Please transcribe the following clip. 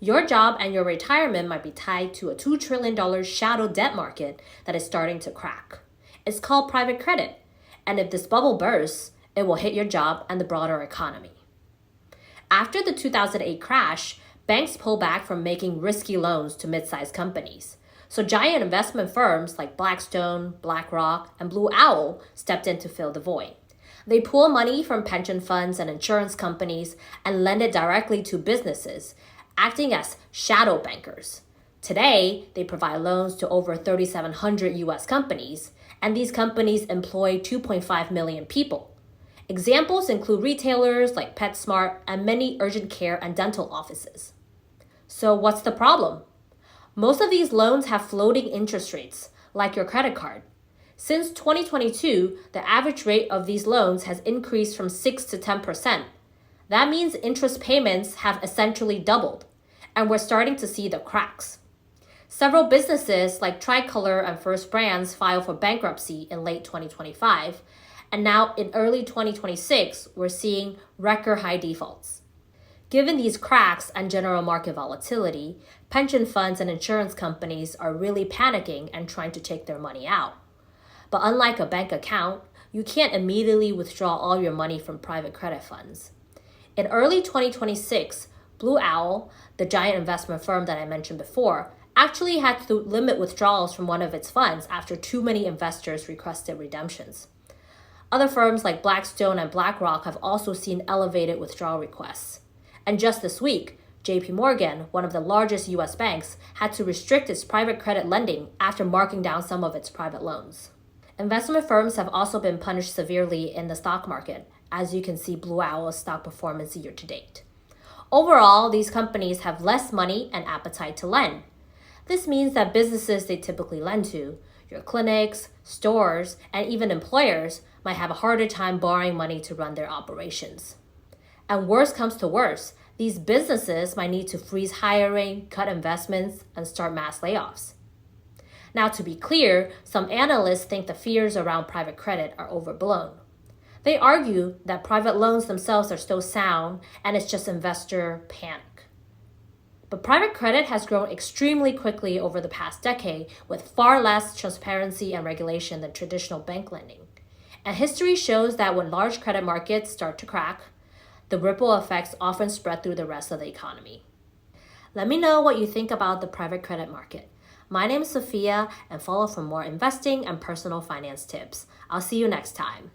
Your job and your retirement might be tied to a $2 trillion shadow debt market that is starting to crack. It's called private credit, and if this bubble bursts, it will hit your job and the broader economy. After the 2008 crash, banks pulled back from making risky loans to mid-sized companies. So giant investment firms like Blackstone, BlackRock, and Blue Owl stepped in to fill the void. They pull money from pension funds and insurance companies and lend it directly to businesses, acting as shadow bankers. Today, they provide loans to over 3,700 US companies, and these companies employ 2.5 million people. Examples include retailers like PetSmart and many urgent care and dental offices. So what's the problem? Most of these loans have floating interest rates, like your credit card. Since 2022, the average rate of these loans has increased from 6 to 10%. That means interest payments have essentially doubled, and we're starting to see the cracks. Several businesses like Tricolor and First Brands filed for bankruptcy in late 2025, and now in early 2026, we're seeing record high defaults. Given these cracks and general market volatility, pension funds and insurance companies are really panicking and trying to take their money out. But unlike a bank account, you can't immediately withdraw all your money from private credit funds. In early 2026, Blue Owl, the giant investment firm that I mentioned before, actually had to limit withdrawals from one of its funds after too many investors requested redemptions. Other firms like Blackstone and BlackRock have also seen elevated withdrawal requests. And just this week, JP Morgan, one of the largest US banks, had to restrict its private credit lending after marking down some of its private loans. Investment firms have also been punished severely in the stock market, as you can see Blue Owl's stock performance year to date. Overall, these companies have less money and appetite to lend. This means that businesses they typically lend to, your clinics, stores, and even employers, might have a harder time borrowing money to run their operations. And worse comes to worse, these businesses might need to freeze hiring, cut investments, and start mass layoffs. Now, to be clear, some analysts think the fears around private credit are overblown. They argue that private loans themselves are still sound and it's just investor panic. But private credit has grown extremely quickly over the past decade with far less transparency and regulation than traditional bank lending. And history shows that when large credit markets start to crack, the ripple effects often spread through the rest of the economy. Let me know what you think about the private credit market. My name is Sophia, and follow for more investing and personal finance tips. I'll see you next time.